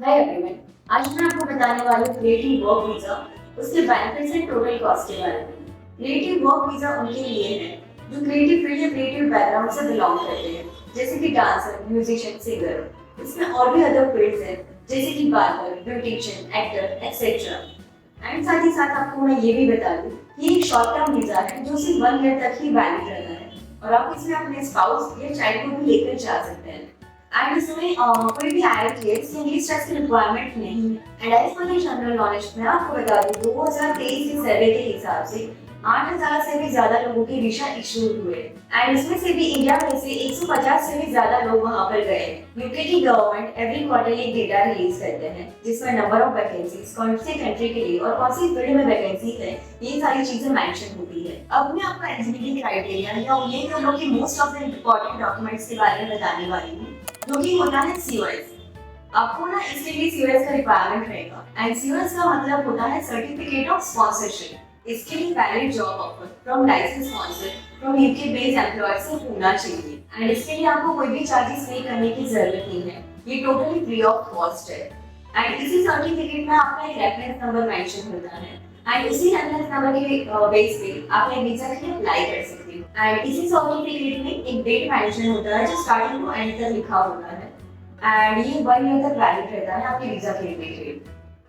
Hi everyone. आज मैं आपको बताने वाली हूँ क्रिएटिव वर्क वीजा, उसके बेनिफिट्स एंड टोटल कॉस्ट के बारे में। क्रिएटिव वर्क वीजा उनके लिए है जो क्रिएटिव फील्ड या क्रिएटिव बैकग्राउंड से बिलोंग करते हैं, जैसे कि डांसर, म्यूजिशियन, सिंगर। इसमें और भी अदर फील्ड्स हैं, जैसे कि barber, beautician, actor etcetera. And साथ ही साथ आपको मैं ये भी बता दूं कि एक शॉर्ट टर्म वीजा है जो सिर्फ 1 ईयर तक ही वैलिड रहता है और आप इसमें अपने स्पाउस या चाइल्ड को भी लेकर जा सकते हैं। एंड इसमें कोई भी IELTS या इंग्लिश टेस्ट की रिक्वायरमेंट नहीं है। And as per general knowledge मैं आपको बता दूं 2023 के सर्वे के हिसाब से 8,000 से भी ज्यादा लोगों के वीजा इशू हुए एंड इसमें से भी इंडिया में से 150 से भी ज्यादा लोग वहां पर गए। यूके की गवर्नमेंट एवरी क्वार्टर एक डेटा रिलीज करते हैं जिसमें नंबर ऑफ वैकेंसीज कौन सी कंट्री के लिए और कौन सी फील्ड में वैकेंसी है, ये सारी चीजें मेंशन होती है। अब मैं आपको एलिजिबिलिटी क्राइटेरिया या उम्मीद कर लो कि most of the important documents के बारे में बताने वाली हूँ, जो कि होता है COS। आपको ना इसके लिए COS का रिक्वायरमेंट रहेगा एंड COS का मतलब होता है सर्टिफिकेट ऑफ स्पॉन्सरशिप। इसके लिए valid job offer from license sponsor from UK based employer से होना चाहिए एंड इसके लिए आपको कोई भी चार्जेस पे करने की जरूरत नहीं है, ये टोटली फ्री ऑफ कॉस्ट है। एंड इसी सर्टिफिकेट में आपका एक रेफरेंस नंबर मेंशन होता है एंड उसी रेफरेंस नंबर के बेस पे आप एक वीजा के लिए अप्लाई कर सकते हो। एंड इसी सर्टिफिकेट में एक डेट मेंशन होता है जो स्टार्टिंग टू एंड तक लिखा होता है एंड ये 1 ईयर तक वैलिड रहता है आपके वीजा के लिए।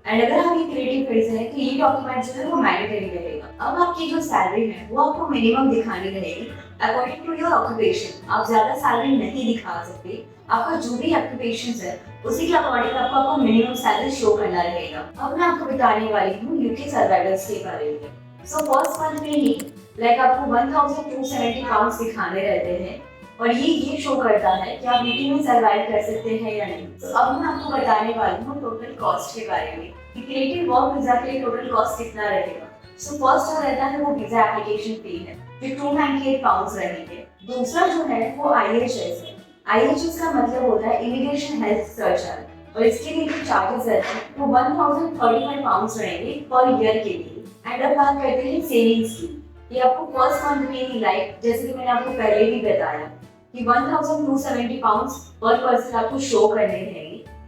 एंड अगर आप ये क्रिएटिव फील्ड से हैं तो ये डॉक्यूमेंट जो है वो मैंडेटरी रहेगा। अब आपकी जो सैलरी है वो आपको मिनिमम दिखानी रहेगी अकॉर्डिंग टू योर ऑक्यूपेशन। आप ज्यादा सैलरी नहीं दिखा सकते, आपका जो भी ऑक्यूपेशन है उसी के अकॉर्डिंग आपको मिनिमम सैलरी शो करना रहेगा। अब मैं आपको बताने वाली हूँ यूके सर्वाइवल्स के बारे में। सो फर्स्ट मंथ में ही आपको 1270 पाउंड्स दिखाने रहते हैं और ये शो करता है कि आप यूके में सर्वाइव कर सकते हैं या नहीं। तो अब मैं आपको बताने वाली हूँ टोटल कॉस्ट के बारे में कि क्रिएटिव वर्क वीजा के लिए टोटल कॉस्ट कितना रहेगा। सो फर्स्ट जो रहता है वो वीजा एप्लीकेशन फी है जो 298 पाउंड्स रहेंगे। दूसरा जो है वो IHS है। IHS का मतलब होता है इमिग्रेशन हेल्थ सर्च और इसके लिए जो चार्जेस रहते हैं वो 1035 पाउंड्स रहेंगे पर ईयर के लिए। एंड अब बात करते हैं सेविंग्स की। ये आपको फर्स्ट मंथ में ही जैसे कि मैंने आपको पहले भी बताया कि 1270 पाउंड्स पर पर्सन आपको शो करने रहेंगे।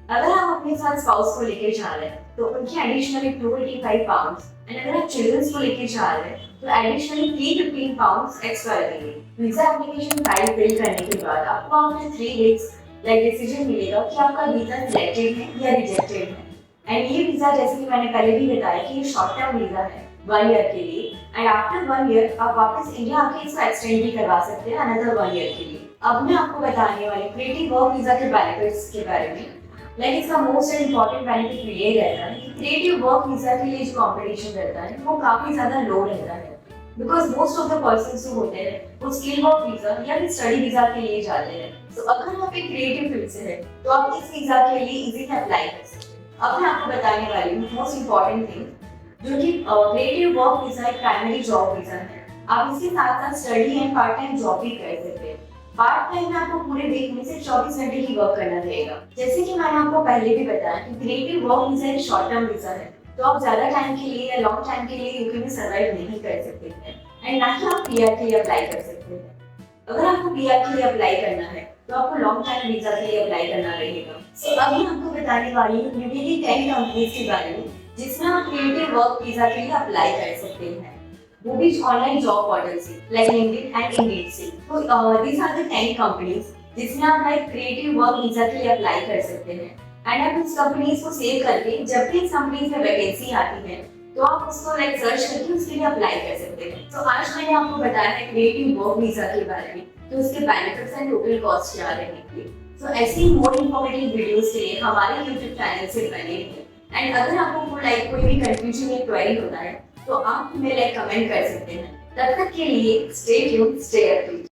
अगर आप अपने साथ स्पाउस को लेके जा रहे हैं तो उनकी एडिशनली 285 पाउंड्स एंड अगर आप चिल्ड्रंस को लेके जा रहे हैं तो एडिशनली 315 पाउंड्स एक्स्ट्रा लगेंगे। वीजा एप्लीकेशन फाइल फिल करने के बाद आपको आफ्टर 3 वीक्स डिसीजन मिलेगा कि आपका वीजा सिलेक्टेड है या रिजेक्टेड है। एंड ये वीजा जैसे कि मैंने पहले भी बताया कि ये शॉर्ट टर्म वीजा है 1 ईयर के लिए एंड आफ्टर 1 ईयर आप वापस इंडिया आके इसको एक्सटेंड भी करवा सकते हैं अनदर 1 ईयर के लिए। अब मैं आपको बताने वाली क्रिएटिव वर्क वीजा के बेनिफिट्स के बारे में। इसका मोस्ट इम्पॉर्टेंट बेनिफिट ये रहता है कि क्रिएटिव वर्क वीजा के लिए जो कंपटीशन रहता है वो काफी ज्यादा लो रहता है because most of the person जो होते हैं वो स्किल वर्क वीजा या फिर स्टडी वीजा के लिए जाते हैं। तो अगर आप एक क्रिएटिव फील्ड से है तो आप इस वीजा के लिए इजीली अप्लाई कर सकते हैं। अब मैं आपको बताने वाली हूँ मोस्ट इम्पॉर्टेंट थिंग जो कि क्रिएटिव वर्क वीजा एक प्राइमरी जॉब वीजा है। आप इसके साथ साथ study and part time job भी कर सकते हैं। पार्ट टाइम में आपको पूरे वीक में से 24 घंटे ही वर्क करना रहेगा। जैसे कि मैंने आपको पहले भी बताया कि क्रिएटिव वर्क वीजा एक शॉर्ट टर्म वीजा है तो आप ज्यादा टाइम के लिए या लॉन्ग टाइम के लिए यूके में सर्वाइव नहीं कर सकते हैं एंड ना ही आप PR के लिए अप्लाई कर सकते हैं। अगर आपको PR के लिए अप्लाई करना है तो आपको लॉन्ग टाइम वीजा के लिए अप्लाई करना रहेगा। सो अब मैं आपको बताने वाली हूँ यूके की 10 कंपनीज के बारे में जिसमें आप क्रिएटिव वर्क वीजा के लिए अप्लाई कर सकते हैं, वो भी ऑनलाइन जॉब पोर्टल से लाइक लिंक्डइन एंड इंडीड से। तो दीस आर द 10 कंपनीज जिसमें आप क्रिएटिव वर्क वीजा के लिए अप्लाई कर सकते हैं एंड आप इस कंपनीज को सेव करके जब भी इस कंपनीज में वैकेंसी आती है तो आप उसको सर्च करके उसके लिए अप्लाई कर सकते हैं। तो आज मैंने आपको बताया है क्रिएटिव वर्क वीजा के बारे में, तो उसके बेनिफिट्स एंड टोटल कॉस्ट क्या रहेंगे। तो ऐसे ही मोर इन्फॉर्मेटिव वीडियोस के लिए हमारे YouTube चैनल से बने रहिए एंड अगर आपको कोई भी कंफ्यूजन या क्वेरी होता है तो आप हमें कमेंट कर सकते हैं। तब तक के लिए स्टे ट्यून्ड, स्टे अपडेटेड।